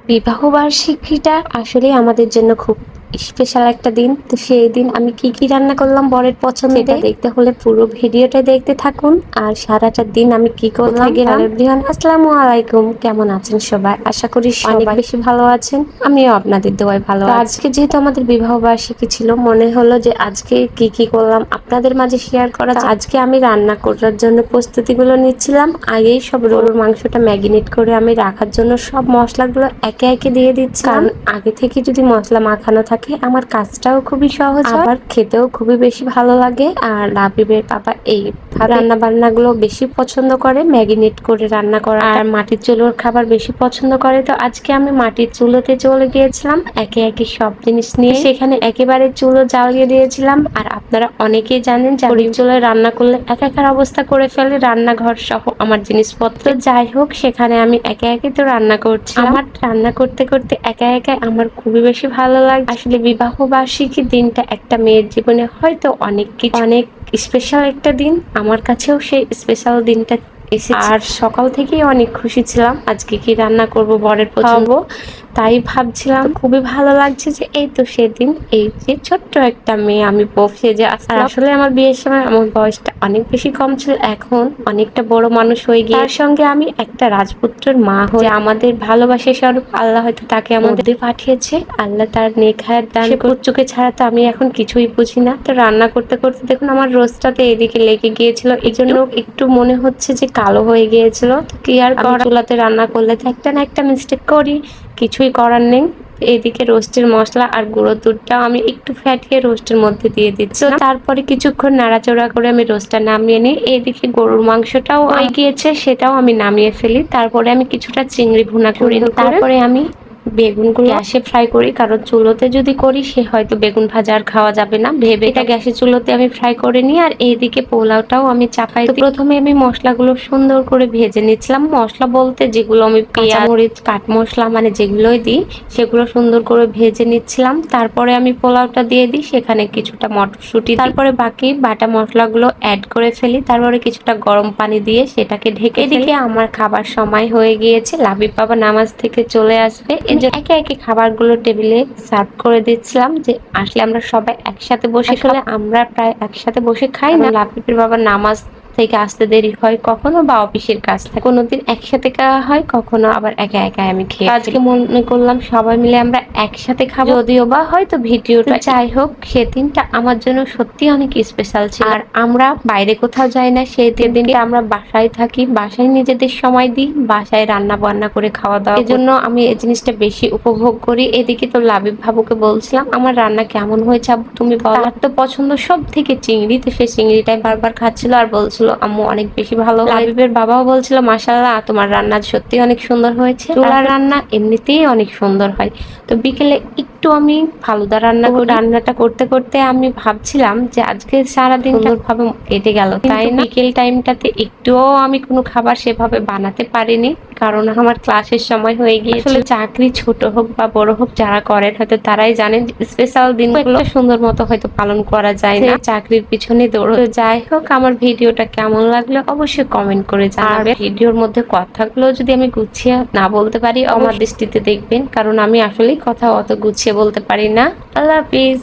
বিবাহ বার্ষিকীটা আসলে আমাদের জন্য খুব স্পেশাল একটা দিন। তো সেই দিন আমি কি কি রান্না করলাম বরের পছন্দে সেটা দেখতে হলে পুরো ভিডিওটা দেখতে থাকুন। আর সারাটা দিন আমি কি করলাম গেলাম। আসসালামু আলাইকুম, কেমন আছেন সবাই? আশা করি অনেক বেশি ভালো আছেন। আমিও আপনাদের দোয়ায় ভালো আছি। আজকে যেহেতু আমাদের বিবাহ বার্ষিকী ছিল, মনে হলো যে আজকে কি কি করলাম আপনাদের মাঝে শেয়ার করা। আজকে আমি রান্না করার জন্য প্রস্তুতিগুলো নিচ্ছিলাম। আগেই সব গরুর মাংসটা ম্যাগিনেট করে আমি রাখার জন্য সব মশলাগুলো একে একে দিয়ে দিচ্ছি, কারণ আগে থেকে যদি মশলা মাখানো থাকে আমার কাজটাও খুবই সহজ হয়, আবার খেতেও খুবই বেশি ভালো লাগে। আর লাবিবের পাপা এই রান্না বান্না গুলো বেশি পছন্দ করে, ম্যাগিনেট করে রান্না করা আর মাটির চুলোর খাবার বেশি পছন্দ করে। তো আজকে আমি মাটির চুলোতে চলে গিয়েছিলাম একে একে সব জিনিস নিয়ে। সেখানে একেবারে চুলো জ্বালিয়ে দিয়েছিলাম। আর আপনারা অনেকেই জানেন যে আমি চুলোয় রান্না করলে একাকার অবস্থা করে ফেলে, রান্নাঘর সহ আমার জিনিসপত্র। যাই হোক, সেখানে আমি একে একে তো রান্না করছি। আমার রান্না করতে করতে একা একা আমার খুবই বেশি ভালো লাগে। আসলে বিবাহ বার্ষিকীর দিনটা একটা মেয়ের জীবনে হয়তো অনেক কিছু, অনেক স্পেশাল একটা দিন। আমার কাছেও সেই স্পেশাল দিনটা এসেছে। আর সকাল থেকেই অনেক খুশি ছিলাম আজকে কি রান্না করব, বরের পছন্দ। তাই ভাবছিলাম খুবই ভালো লাগছে যে এই তো সেদিন এই যে ছোট্ট একটা মেয়ে আমি বউ সেজে আসলাম। আসলে আমার বিয়ের সময় আমার বয়সটা অনেক বেশি কম ছিল, এখন অনেকটা বড় মানুষ হয়ে গিয়ে তার সঙ্গে আমি একটা রাজপুত্রের মা হয়ে আমাদের ভালোবাসা স্বরূপ আল্লাহ হয়তো তাকে আমাদের পাঠিয়েছে। আল্লাহ তার নেক হায়াত দান করুক। পুত্রকে ছাড়া তো আমি এখন কিছুই বুঝি না। তো রান্না করতে করতে দেখুন আমার রোস্টটাতে এদিকে লেগে গিয়েছিল, এই জন্য একটু মনে হচ্ছে যে কালো হয়ে গিয়েছিল। তো কি আর করা, চুলাতে রান্না করলে তো একটা না একটা মিস্টেক করি, কিছুই করার নেই। এদিকে রোস্টের মশলা আর গুঁড়ো দুধটাও আমি একটু ফ্যাটিয়ে রোস্টের মধ্যে দিয়ে দিচ্ছি। তো তারপরে কিছুক্ষণ নাড়াচাড়া করে আমি রোস্টটা নামিয়ে নিই। এদিকে গরুর মাংসটাও হয়ে গিয়েছে, সেটাও আমি নামিয়ে ফেলি। তারপরে আমি কিছুটা চিংড়ি ভুনা করে নিই। তারপরে আমি বেগুনগুলো গ্যাসে ফ্রাই করি, কারণ চুলোতে যদি করি সে হয়তো বেগুন ভাজা আর খাওয়া যাবে না ভেবে এটা গ্যাসে চুলোতে আমি ফ্রাই করে নিই। আর এইদিকে পোলাওটাও আমি চাপাই দিই। প্রথমে আমি মশলাগুলো সুন্দর করে ভেজে নিচ্ছিলাম। মশলা বলতে যেগুলো আমি পেঁয়াজ মরিচ কাঠ মশলা মানে যেগুলোই দিই সেগুলো সুন্দর করে ভেজে নিচ্ছিলাম। তারপরে আমি পোলাওটা দিয়ে দিই, সেখানে কিছুটা মটরশুঁটি, তারপরে বাকি বাটা মশলাগুলো অ্যাড করে ফেলি। তারপরে কিছুটা গরম পানি দিয়ে সেটাকে ঢেকে। এদিকে আমার খাবার সময় হয়ে গিয়েছে, লাবিব বাবা নামাজ থেকে চলে আসবে, একে একে খাবারগুলো টেবিলে সার্ভ করে দিচ্ছিলাম যে আসলে আমরা সবাই একসাথে বসে আসলে আমরা প্রায় একসাথে বসে খাই না। লাবিবের বাবা নামাজ থেকে আসতে দেরি হয় কখনো, বা অফিসের কাজ থাকে, কোনোদিন একসাথে খাওয়া হয়, কখনো আবার একা একা আমি খেয়ে। আজকে মনে করলাম সবাই মিলে আমরা একসাথে খাবো, যদিও বা হয়তো ভিডিওটা। যাই হোক, সেদিনটা আমার জন্য সত্যি অনেক স্পেশাল ছিল। আর আমরা বাইরে কোথাও যাই না, সেই দিনটা আমরা বাসায় থাকি, বাসায় নিজেদের সময় দিই, বাসায় রান্না বান্না করে খাওয়া দাওয়া। এজন্য আমি এই জিনিসটা বেশি উপভোগ করি। এদিকে তো লাবিব ভাবুকে বলছিলাম আমার রান্না কেমন হয়েছে আব্বু তুমি বলো। তার তো পছন্দ সব থেকে চিংড়ি, তো সে চিংড়িটাই বারবার খাচ্ছিল আর বলছিল আম্মু অনেক বেশি ভালো। লাবিবের বাবাও বলছিল মাশাআল্লাহ তোমার রান্না সত্যি অনেক সুন্দর হয়েছে। চুলার রান্না এমনিতেই অনেক সুন্দর হয়। তো বিকেলে একটু আমি ফালুদা রান্না করি। রান্নাটা করতে করতে আমি ভাবছিলাম যে আজকে সারাদিন সুন্দরভাবে কেটে গেল, তাই না? বিকেল টাইমটাতে একটুও আমি কোনো খাবার সেভাবে বানাতে পারিনি, কারণ আমার ক্লাসের সময় হয়ে গিয়ে। আসলে চাকরি ছোট হোক বা বড় হোক যারা করেন হয়তো তারাই জানেন স্পেশাল দিনগুলো সুন্দর মতো হয়তো পালন করা যায় না, চাকরির পিছনে দৌড়। যাই হোক, আমার ভিডিওটা কেমন লাগলো অবশ্যই কমেন্ট করে জানাবেন। ভিডিওর মধ্যে কথাগুলো যদি আমি গুছিয়ে না বলতে পারি আমার দৃষ্টিতে দেখবেন, কারণ আমি আসলেই কথা অত গুছিয়ে বলতে পারি না। আল্লাহ হাফিজ।